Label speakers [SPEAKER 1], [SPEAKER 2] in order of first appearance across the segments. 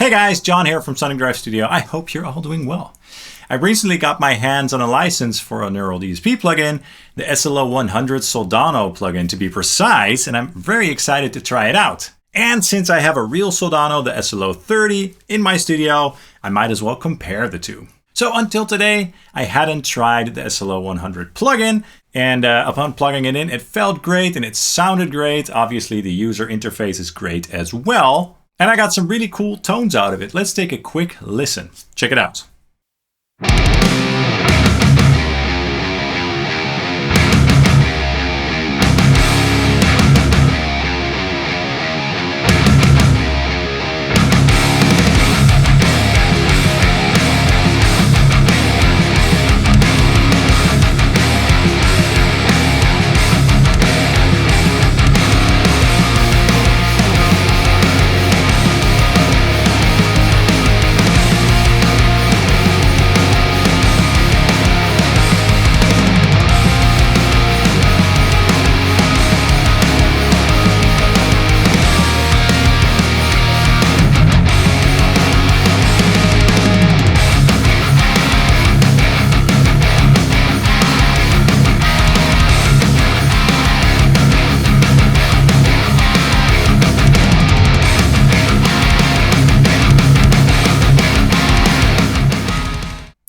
[SPEAKER 1] Hey guys, John here from Sonic Drive Studio. I hope you're all doing well. I recently got my hands on a license for a neural DSP plugin, the SLO-100 Soldano plugin to be precise, and I'm very excited to try it out. And since I have a real Soldano, the SLO-30, in my studio, I might as well compare the two. So until today, I hadn't tried the SLO-100 plugin, and upon plugging it in, it felt great and it sounded great. Obviously, the user interface is great as well. And I got some really cool tones out of it. Let's take a quick listen. Check it out.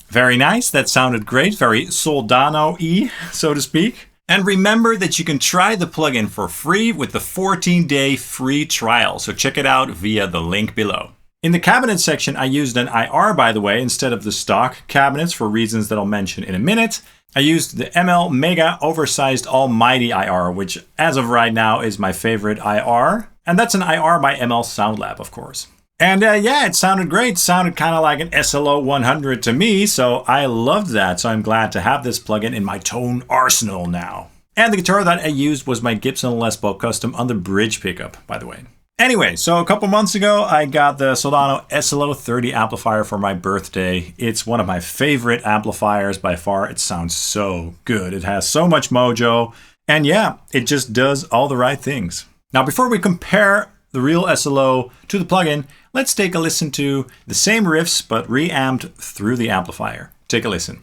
[SPEAKER 1] Very nice, that sounded great, very Soldano-y, so to speak. And remember that you can try the plugin for free with the 14-day free trial, so check it out via the link below. In the cabinet section, I used an IR, by the way, instead of the stock cabinets for reasons that I'll mention in a minute. I used the ML Mega Oversized Almighty IR, which as of right now is my favorite IR. And that's an IR by ML Sound Lab, of course. And yeah, it sounded great. It sounded kind of like an SLO-100 to me, so I loved that. So I'm glad to have this plugin in my tone arsenal now. And the guitar that I used was my Gibson Les Paul Custom on the bridge pickup, by the way. Anyway, so a couple months ago, I got the Soldano SLO-30 amplifier for my birthday. It's one of my favorite amplifiers by far. It sounds so good. It has so much mojo. And yeah, it just does all the right things. Now, before we compare the real SLO to the plugin, let's take a listen to the same riffs but reamped through the amplifier. Take a listen.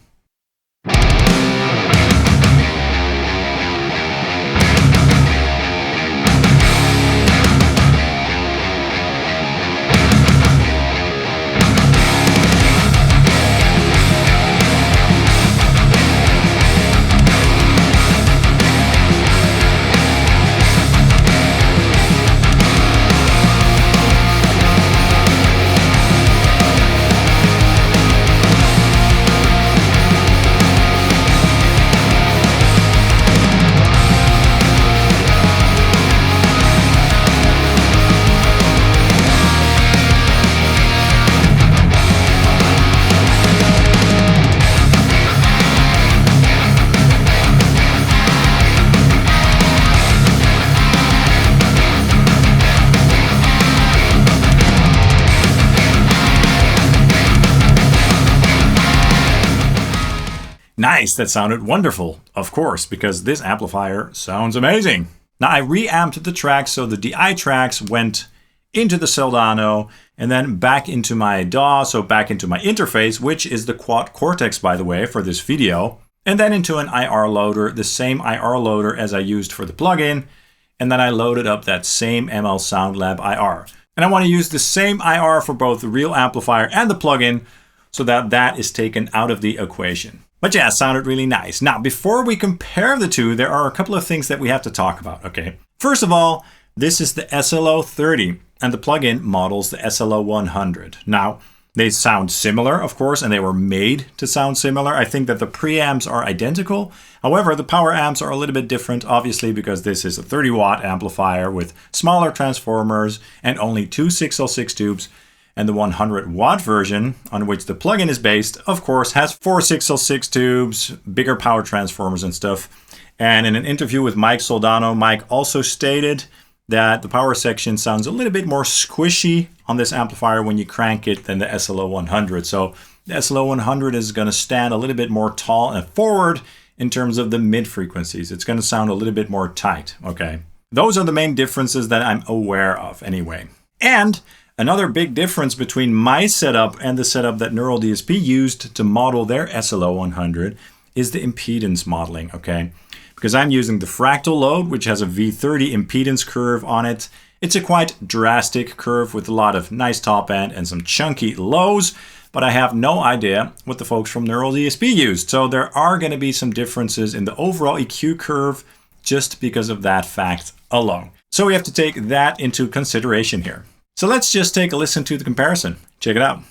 [SPEAKER 1] Nice, that sounded wonderful, of course, because this amplifier sounds amazing. Now I reamped the tracks, so the DI tracks went into the Soldano and then back into my DAW, so back into my interface, which is the quad cortex, by the way, for this video, and then into an IR loader, the same IR loader as I used for the plugin, and then I loaded up that same ML Sound Lab IR. And I want to use the same IR for both the real amplifier and the plugin, so that that is taken out of the equation. But yeah, it sounded really nice. Now, before we compare the two, there are a couple of things that we have to talk about, okay? First of all, this is the SLO-30, and the plugin models the SLO-100. Now, they sound similar, of course, and they were made to sound similar. I think that the preamps are identical. However, the power amps are a little bit different, obviously, because this is a 30-watt amplifier with smaller transformers and only two 6L6 tubes. And the 100-watt version, on which the plugin is based, of course, has four 6L6 tubes, bigger power transformers and stuff. And in an interview with Mike Soldano, Mike also stated that the power section sounds a little bit more squishy on this amplifier when you crank it than the SLO-100. So the SLO-100 is going to stand a little bit more tall and forward in terms of the mid frequencies. It's going to sound a little bit more tight, okay? Those are the main differences that I'm aware of anyway. And Another big difference between my setup and the setup that Neural DSP used to model their SLO-100 is the impedance modeling, okay? Because I'm using the Fractal load, which has a V30 impedance curve on it. It's a quite drastic curve with a lot of nice top end and some chunky lows, but I have no idea what the folks from Neural DSP used. So there are going to be some differences in the overall EQ curve just because of that fact alone. So we have to take that into consideration here. So let's just take a listen to the comparison. Check it out.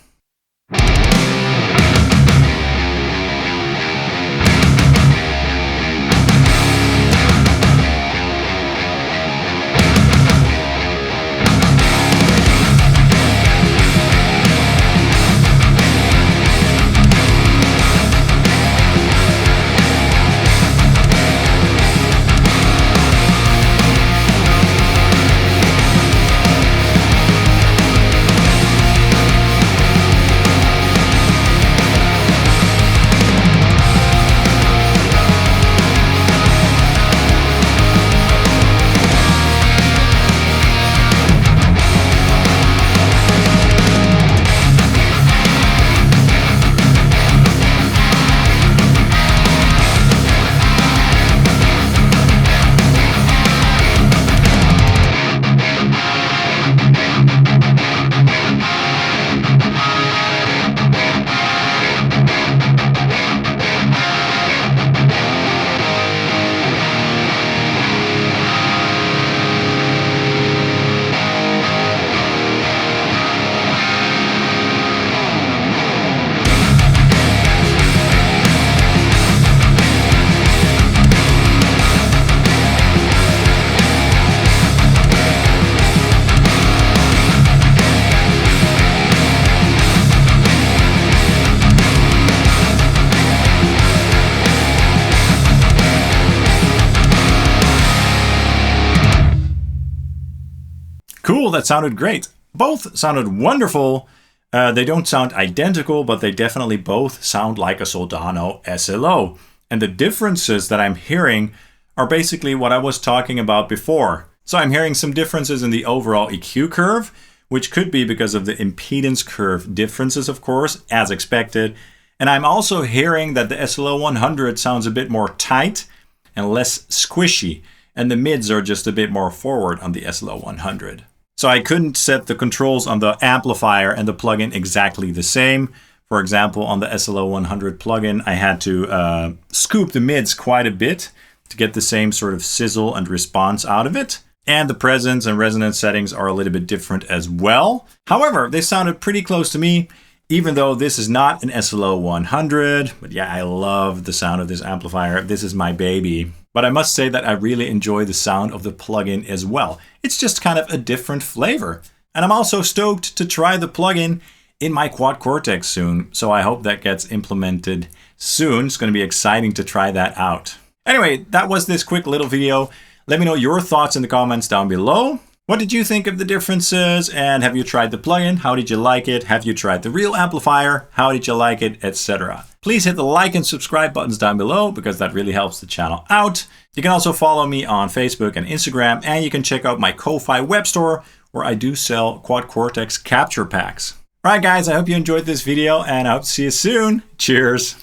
[SPEAKER 1] Cool, that sounded great. Both sounded wonderful. They don't sound identical, but they definitely both sound like a Soldano SLO. And the differences that I'm hearing are basically what I was talking about before. So I'm hearing some differences in the overall EQ curve, which could be because of the impedance curve differences, of course, as expected. And I'm also hearing that the SLO-100 sounds a bit more tight and less squishy, and the mids are just a bit more forward on the SLO-100. So I couldn't set the controls on the amplifier and the plugin exactly the same. For example, on the SLO-100 plugin, I had to scoop the mids quite a bit to get the same sort of sizzle and response out of it. And the presence and resonance settings are a little bit different as well. However, they sounded pretty close to me, even though this is not an SLO-100. But yeah, I love the sound of this amplifier. This is my baby. But I must say that I really enjoy the sound of the plugin as well. It's just kind of a different flavor. And I'm also stoked to try the plugin in my quad cortex soon. So I hope that gets implemented soon. It's going to be exciting to try that out. Anyway, that was this quick little video. Let me know your thoughts in the comments down below. What did you think of the differences? And have you tried the plugin? How did you like it? Have you tried the real amplifier? How did you like it? Etc. Please hit the like and subscribe buttons down below because that really helps the channel out. You can also follow me on Facebook and Instagram, and you can check out my Ko-Fi web store where I do sell quad cortex capture packs. All right, guys, I hope you enjoyed this video and I hope to see you soon. Cheers.